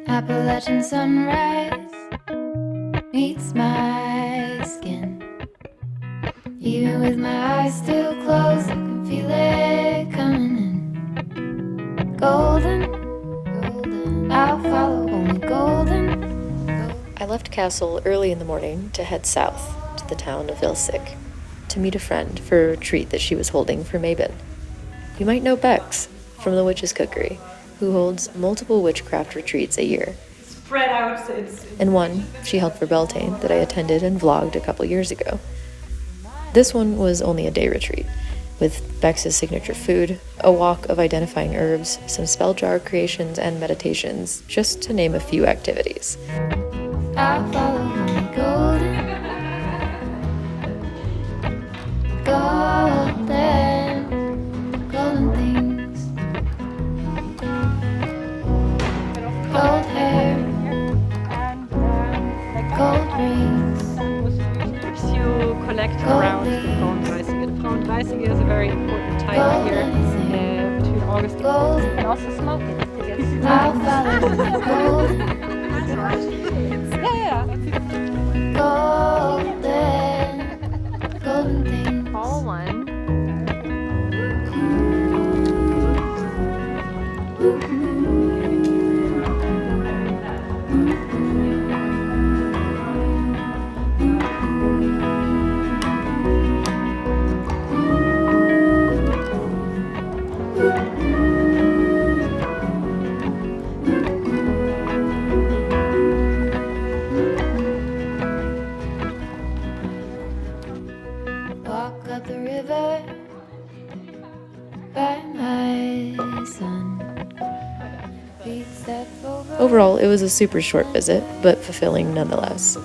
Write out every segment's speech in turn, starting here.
Appalachian sunrise meets my skin. Even with my eyes still closed, I can feel it coming in. Golden, golden, I'll follow only golden. I left Castle early in the morning to head south to the town of Vilsik to meet a friend for a retreat that she was holding for Mabon. You might know Bex from the Witch's Cookery, who holds multiple witchcraft retreats a year. Spread out. And one she held for Beltane that I attended and vlogged a couple years ago. This one was only a day retreat, with Bex's signature food, a walk of identifying herbs, some spell jar creations and meditations, just to name a few activities. I'll follow only golden. Golden, golden things. Gold hair, gold rings. You collect around the Frauenpreisige. The Frauenpreisige is a very important time here between August and August. You can also smoke it to get I'll follow only golden. Yeah. Golden, golden things. All one. Walk up the river by my son. Beats that over. Overall, it was a super short visit, but fulfilling nonetheless.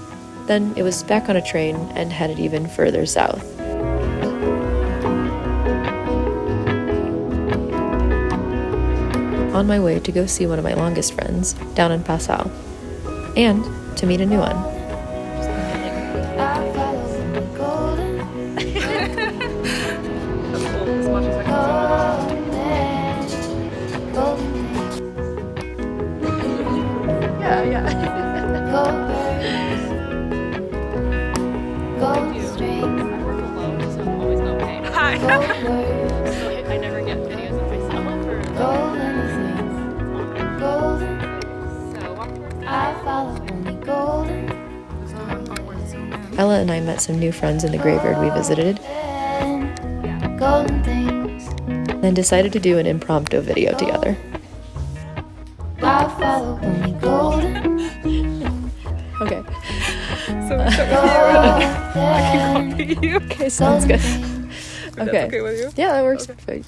Then it was back on a train and headed even further south. On my way to go see one of my longest friends down in Passau, and to meet a new one. I'll follow only golden. As much as I can. Golden things. Yeah. Gold birds. Gold strings. I work alone, so I'm always not paid. Hi. Gold words. So I never get videos of myself or Golden things. Golden. so. I follow only golden. Ella and I met some new friends in the graveyard we visited, Golden things. then decided to do an impromptu video together. I follow only golden. Okay. So Golden. copy you. Okay, sounds good. That's Okay. okay with you? Yeah, that works perfect.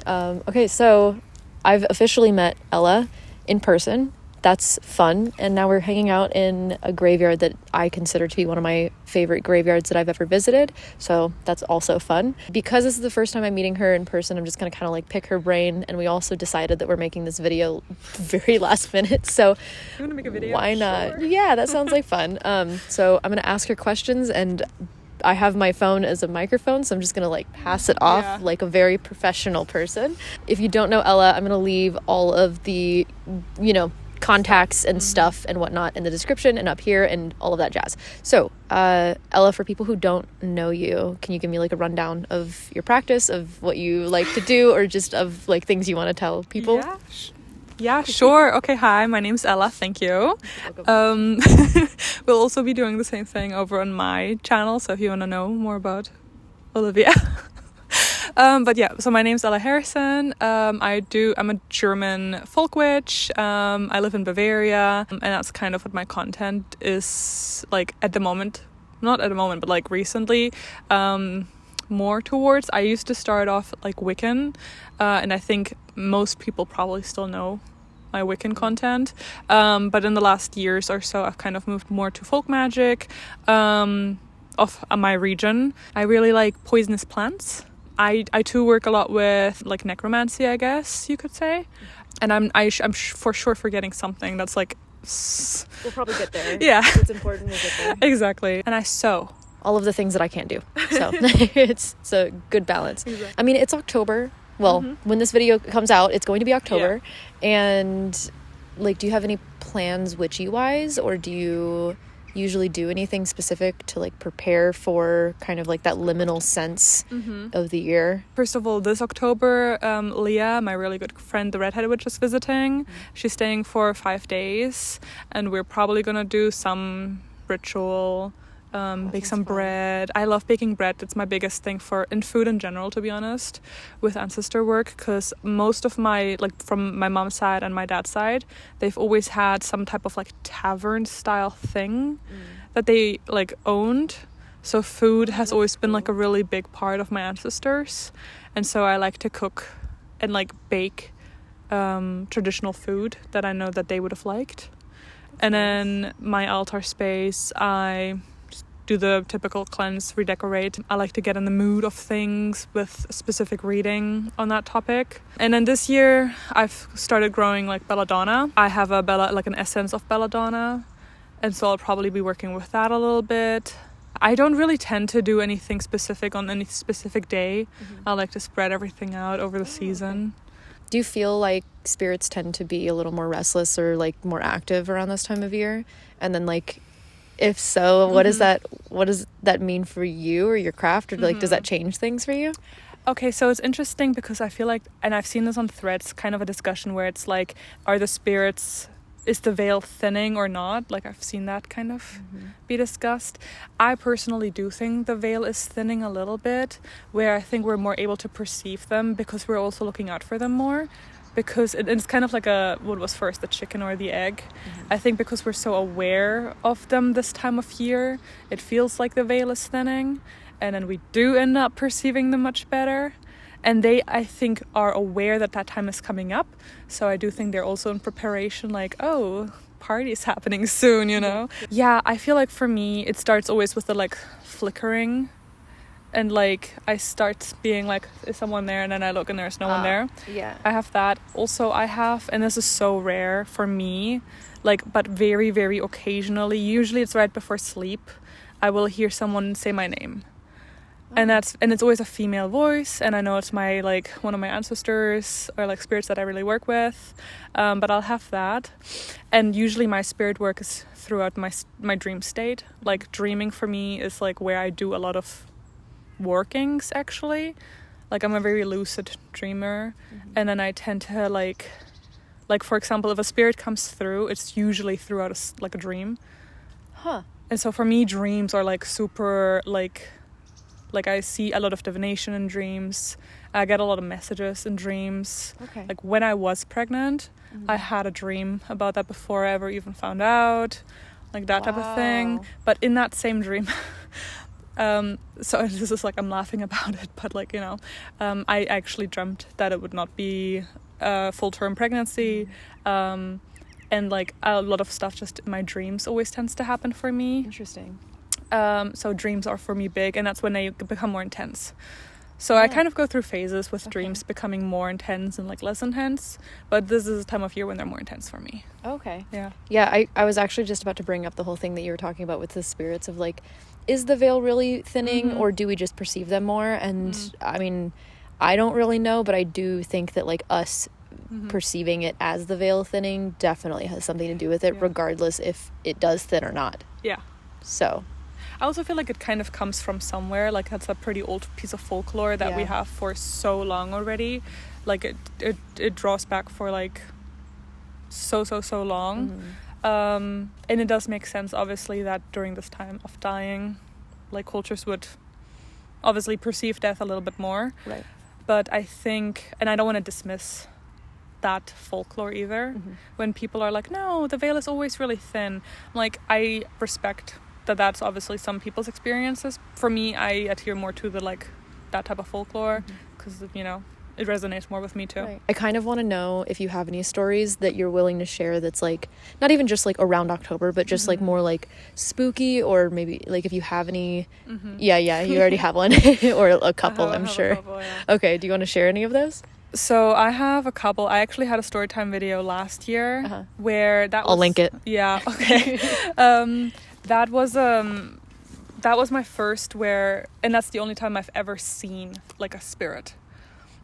Okay, so I've officially met Ella in person. That's fun. And now we're hanging out in a graveyard that I consider to be one of my favorite graveyards that I've ever visited. So that's also fun. Because this is the first time I'm meeting her in person, I'm just going to kind of like pick her brain. And we also decided that we're making this video very last minute. So You want to make a video? why not? Sure. Yeah, that sounds like fun. So I'm going to ask her questions, and I have my phone as a microphone, so I'm just going to like pass it off like a very professional person. If you don't know Ella, I'm going to leave all of the, contacts and stuff and whatnot in the description and up here and all of that jazz. So, Ella, for people who don't know you, can you give me like a rundown of your practice, of what you like to do, or just of like things you want to tell people? Yeah, sure. Okay, hi, my name's Ella. Thank you. We'll also be doing the same thing over on my channel, so if you want to know more about Olivia. But yeah, so my name's Ella Harrison. I'm a German folk witch. I live in Bavaria, and that's kind of what my content is like at the moment. Not at the moment, but like recently. More towards. I used to start off like Wiccan, and I think most people probably still know my Wiccan content. But in the last years or so, I've kind of moved more to folk magic of my region. I really like poisonous plants. I too work a lot with like necromancy, I guess you could say. And I'm for sure forgetting something that's like. We'll probably get there. Yeah. It's important we'll get there. Exactly. And I sew. All of the things that I can't do. So it's a good balance. Exactly. I mean, it's October. Well, when this video comes out, it's going to be October. And like, do you have any plans witchy wise, or do you usually do anything specific to like prepare for kind of like that liminal sense of the year? First of all, this October, Leah, my really good friend, the redheaded witch, is visiting. She's staying for 5 days, and we're probably gonna do some ritual, bake some bread. I love baking bread. It's my biggest thing in food in general, to be honest, with ancestor work, because most of my, like, from my mom's side and my dad's side, they've always had some type of like tavern style thing that they like owned. So food has always been like a really big part of my ancestors, and so I like to cook and like bake traditional food that I know that they would have liked. And then my altar space, I do the typical cleanse, redecorate. I like to get in the mood of things with specific reading on that topic. And then this year I've started growing like belladonna. I have an essence of belladonna, and so I'll probably be working with that a little bit. I don't really tend to do anything specific on any specific day. I like to spread everything out over the season. Do you feel like spirits tend to be a little more restless or like more active around this time of year? And then like, if so, what does that mean for you or your craft, or like does that change things for you? Okay, so it's interesting because I feel like, and I've seen this on Threads, kind of a discussion where it's like, is the veil thinning or not? Like, I've seen that kind of be discussed. I personally do think the veil is thinning a little bit, where I think we're more able to perceive them because we're also looking out for them more. Because it's kind of like what was first, the chicken or the egg? I think because we're so aware of them this time of year, it feels like the veil is thinning, and then we do end up perceiving them much better. And they, I think, are aware that time is coming up. So I do think they're also in preparation, like, oh, party's happening soon, you know? Yeah, I feel like for me, it starts always with the like flickering. And like I start being like, is someone there? And then I look and there's no one there. Yeah. I have that. Also I have, and this is so rare for me, like, but very, very occasionally, usually it's right before sleep, I will hear someone say my name. And it's always a female voice, and I know it's my like one of my ancestors or like spirits that I really work with, but I'll have that. And usually my spirit work is throughout my dream state. Like dreaming for me is like where I do a lot of workings, actually. Like I'm a very lucid dreamer, and then I tend to like for example, if a spirit comes through, it's usually throughout a dream. And so for me, dreams are like super like I see a lot of divination in dreams. I get a lot of messages in dreams. Okay. Like when I was pregnant, I had a dream about that before I ever even found out, like that type of thing. But in that same dream, so this is like, I'm laughing about it, but like, you know, I actually dreamt that it would not be a full-term pregnancy. And like a lot of stuff just in my dreams always tends to happen for me. Interesting. So dreams are for me big, and that's when they become more intense. So I kind of go through phases with dreams becoming more intense and like less intense, but this is a time of year when they're more intense for me. Okay. Yeah. I was actually just about to bring up the whole thing that you were talking about with the spirits of like, is the veil really thinning, or do we just perceive them more? And I mean, I don't really know, but I do think that like us perceiving it as the veil thinning definitely has something to do with it, regardless if it does thin or not. Yeah. So I also feel like it kind of comes from somewhere. Like that's a pretty old piece of folklore that we have for so long already. Like it draws back for like so long. And it does make sense, obviously, that during this time of dying, like cultures would obviously perceive death a little bit more. Right. But I think, and I don't want to dismiss that folklore either, when people are like, no, the veil is always really thin. Like, I respect that's obviously some people's experiences. For me, I adhere more to the like that type of folklore because you know it resonates more with me too. Right. I kind of want to know if you have any stories that you're willing to share that's like not even just like around October, but just like more like spooky, or maybe like if you have any you already have one or a couple. I'm sure. Okay, do you want to share any of those? So I have a couple. I actually had a storytime video last year where I'll link it. Yeah, okay. That was my first and that's the only time I've ever seen like a spirit.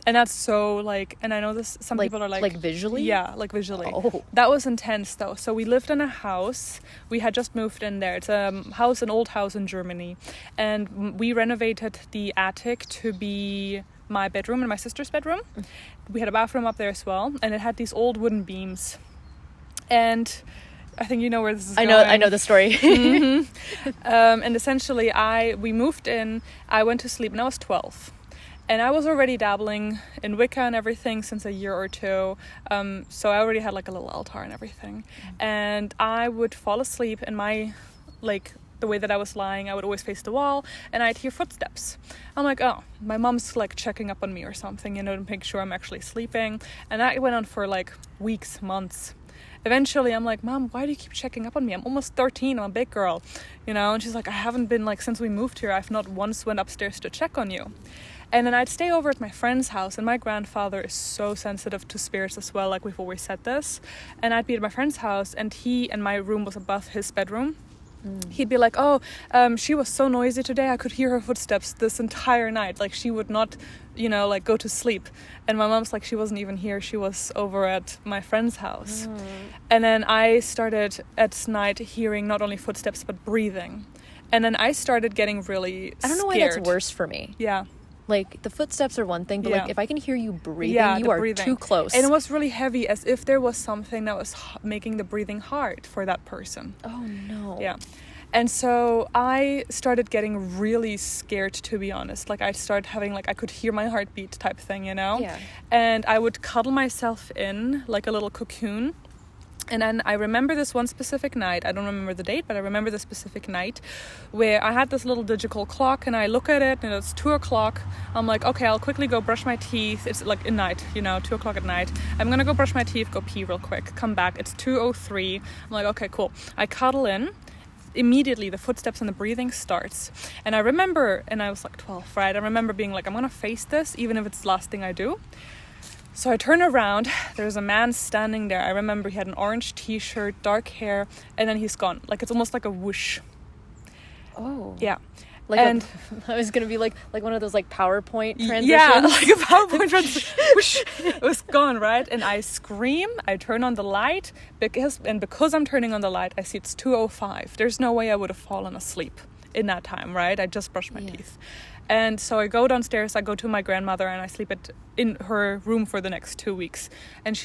And that's so like, and I know this, some Like, people are like visually? Yeah, like visually. Oh. That was intense though. So we lived in a house. We had just moved in there. It's a house, an old house in Germany. And we renovated the attic to be my bedroom and my sister's bedroom. We had a bathroom up there as well. And it had these old wooden beams. And I think you know where this is going. I know the story. Mm-hmm. And essentially we moved in, I went to sleep and I was 12. And I was already dabbling in Wicca and everything since a year or two. So I already had like a little altar and everything. And I would fall asleep and the way that I was lying, I would always face the wall and I'd hear footsteps. I'm like, oh, my mom's like checking up on me or something, to make sure I'm actually sleeping. And that went on for like weeks, months. Eventually I'm like, Mom, why do you keep checking up on me? I'm almost 13, I'm a big girl, and she's like, I haven't been since we moved here, I've not once went upstairs to check on you. And then I'd stay over at my friend's house, and my grandfather is so sensitive to spirits as well, like we've always said this. And I'd be at my friend's house, and my room was above his bedroom. He'd be like, oh, she was so noisy today, I could hear her footsteps this entire night. Like, she would not, go to sleep. And my mom's like, she wasn't even here, she was over at my friend's house. And then I started at night hearing not only footsteps, but breathing. And then I started getting really scared. I don't know why that's worse for me. Yeah. Like, the footsteps are one thing, but if I can hear you breathing, you are breathing. too close. And it was really heavy, as if there was something that was making the breathing hard for that person. Oh, no. Yeah. And so I started getting really scared, to be honest. Like, I started having, I could hear my heartbeat type thing, Yeah. And I would cuddle myself in like a little cocoon. And then I remember this one specific night, I don't remember the date, but I remember the specific night where I had this little digital clock and I look at it and it's 2:00. I'm like, okay, I'll quickly go brush my teeth. It's like at night, 2:00 at night. I'm going to go brush my teeth, go pee real quick, come back. It's 2:03. I'm like, okay, cool. I cuddle in. Immediately the footsteps and the breathing starts. And I remember, and I was like 12, right? I remember being like, I'm going to face this even if it's the last thing I do. So I turn around, there's a man standing there. I remember he had an orange t-shirt, dark hair, and then he's gone. Like, it's almost like a whoosh. Oh. Yeah. I was going to be like one of those PowerPoint transitions. Yeah, like a PowerPoint transition. Whoosh. It was gone, right? And I scream, I turn on the light, because I'm turning on the light, I see it's 2:05. There's no way I would have fallen asleep in that time, right? I just brushed my teeth. And so I go downstairs, I go to my grandmother, and I sleep in her room for the next 2 weeks. And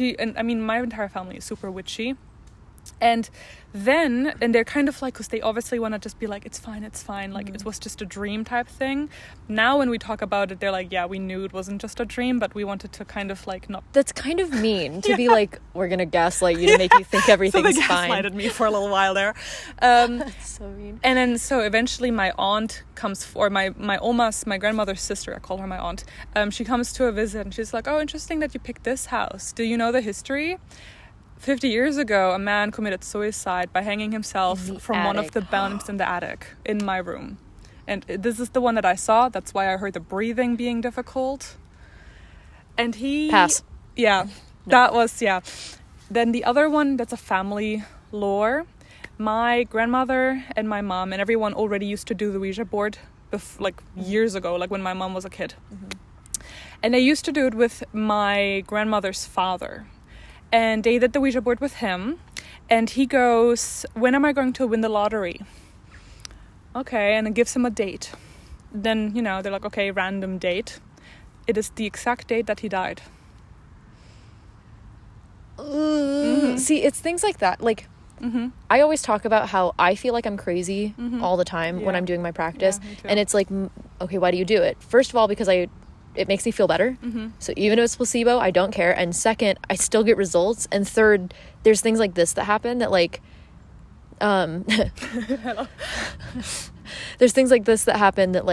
my entire family is super witchy. And they're kind of because they obviously want to just be like, it's fine, like it was just a dream type thing. Now when we talk about it, they're like, yeah, we knew it wasn't just a dream, but we wanted to kind of not. That's kind of mean to be like, we're gonna gaslight you to make you think everything's so they fine. gaslighted me for a little while there. That's so mean. And then so eventually my aunt comes, or my oma's, my grandmother's sister, I call her my aunt, she comes to a visit and she's like, oh, interesting that you picked this house. Do you know the history? 50 years ago, a man committed suicide by hanging himself from one of the bumps in the attic in my room. And this is the one that I saw. That's why I heard the breathing being difficult. And he... Pass. Yeah. No. That was, yeah. Then the other one, that's a family lore. My grandmother and my mom and everyone already used to do the Ouija board years ago, when my mom was a kid. Mm-hmm. And they used to do it with my grandmother's father. And they did the Ouija board with him. And he goes, when am I going to win the lottery? Okay, and it gives him a date. Then, they're like, okay, random date. It is the exact date that he died. Mm-hmm. See, it's things like that. Mm-hmm. I always talk about how I feel like I'm crazy all the time when I'm doing my practice. Yeah, and it's like, okay, why do you do it? First of all, because it makes me feel better. Mm-hmm. So even if it's placebo, I don't care. And second, I still get results. And third, there's things like this that happen that there's things like this that happen that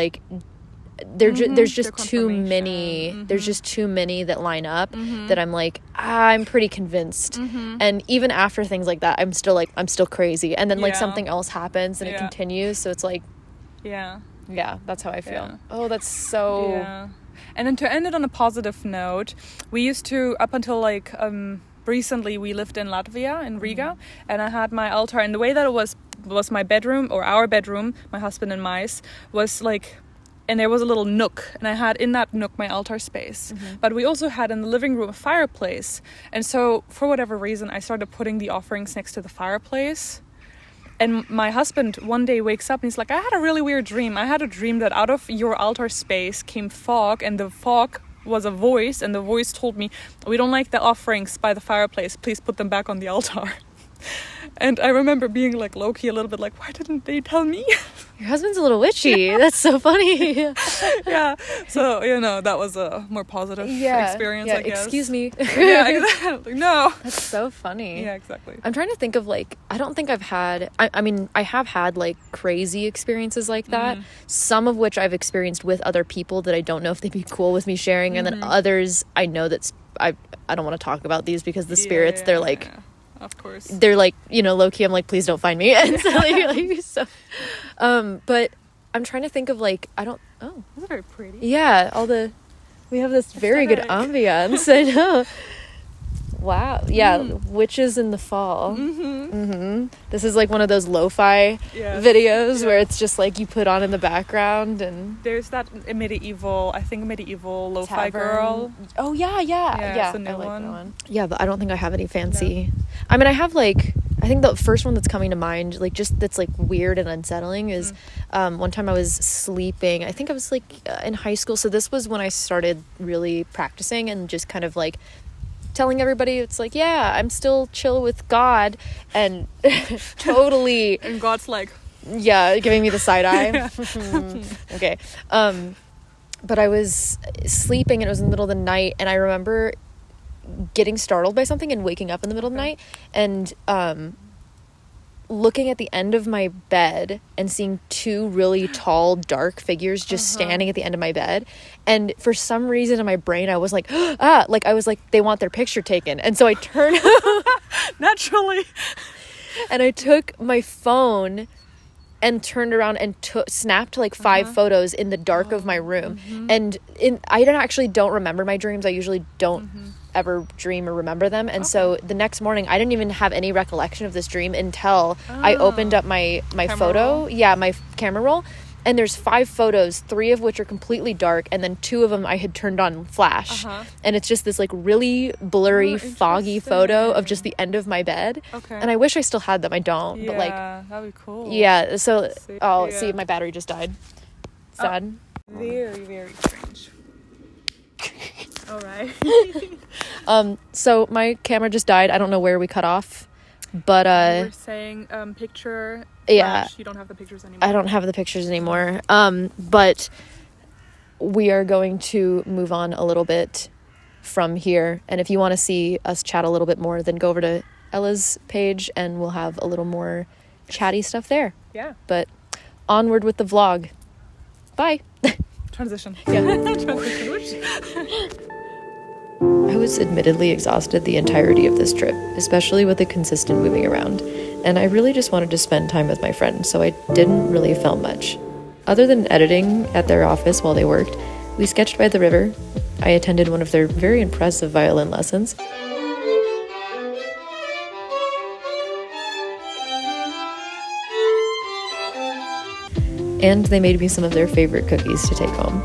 there's just too many there's just too many that line up that I'm like, I'm pretty convinced. And even after things like that, I'm still crazy. And then something else happens and it continues. So it's yeah, that's how I feel. Yeah. Oh, that's so... Yeah. And then to end it on a positive note, we used to, up until recently, we lived in Latvia, in Riga, and I had my altar. And the way that it was my bedroom, or our bedroom, my husband and my, was and there was a little nook, and I had in that nook my altar space. But we also had in the living room a fireplace, and so for whatever reason I started putting the offerings next to the fireplace. And my husband one day wakes up and he's like, I had a really weird dream. I had a dream that out of your altar space came fog, and the fog was a voice, and the voice told me, we don't like the offerings by the fireplace, please put them back on the altar. And I remember being like low-key a little bit like, why didn't they tell me? Your husband's a little witchy. That's so funny. Yeah, so that was a more positive experience, I guess. Excuse me. Yeah, exactly. No, that's so funny. Yeah, exactly. I'm trying to think of like, I don't think I've had, I mean I have had like crazy experiences like that, some of which I've experienced with other people that I don't know if they'd be cool with me sharing, and then others I know that's I don't want to talk about these because the spirits, they're like, of course, they're like, low-key I'm like, please don't find me. And so, but I'm trying to think of like, those are very pretty. Yeah, we have this very good ambiance. I know. Wow. Yeah, witches in the fall. This is like one of those lo-fi videos where it's just like you put on in the background, and there's that medieval lo-fi girl. Oh yeah. It's a new like that one. Yeah, but I don't think I have any fancy. I mean, I have like, I think the first one that's coming to mind, like just that's like weird and unsettling, is one time I was sleeping. I think I was like in high school, so this was when I started really practicing and just kind of like telling everybody, it's like, yeah, I'm still chill with God, and totally, and God's like, yeah, giving me the side eye. Okay. But I was sleeping and it was in the middle of the night, and I remember getting startled by something and waking up in the middle of the night, and looking at the end of my bed and seeing two really tall dark figures just standing at the end of my bed, and for some reason in my brain I was like, like I was like, they want their picture taken, and so I turned naturally, and I took my phone and turned around and snapped like 5 photos in the dark of my room. And I don't remember my dreams. I usually don't ever dream or remember them, and so the next morning I didn't even have any recollection of this dream until I opened up my photo roll. My camera roll, and there's 5 photos, 3 of which are completely dark, and then 2 of them I had turned on flash, and it's just this like really blurry, foggy photo of just the end of my bed. And I wish I still had them. I don't, but like, that'd be cool. Yeah, so see, my battery just died. Sad. Very, very strange. All right. So my camera just died. I don't know where we cut off, but we're saying picture. Yeah, you don't have the pictures anymore. I don't have the pictures anymore. But we are going to move on a little bit from here, and if you want to see us chat a little bit more, then go over to Ella's page and we'll have a little more chatty stuff there. Yeah. But onward with the vlog. Bye. Transition. Yeah. Transition. I was admittedly exhausted the entirety of this trip, especially with the consistent moving around, and I really just wanted to spend time with my friends, so I didn't really film much. Other than editing at their office while they worked, we sketched by the river. I attended one of their very impressive violin lessons. And they made me some of their favorite cookies to take home.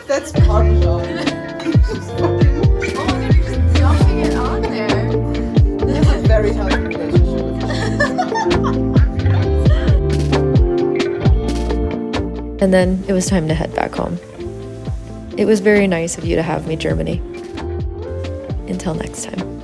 That's Parmesan. Dumping it on there. This is a very healthy relationship. And then it was time to head back home. It was very nice of you to have me, Germany. Until next time.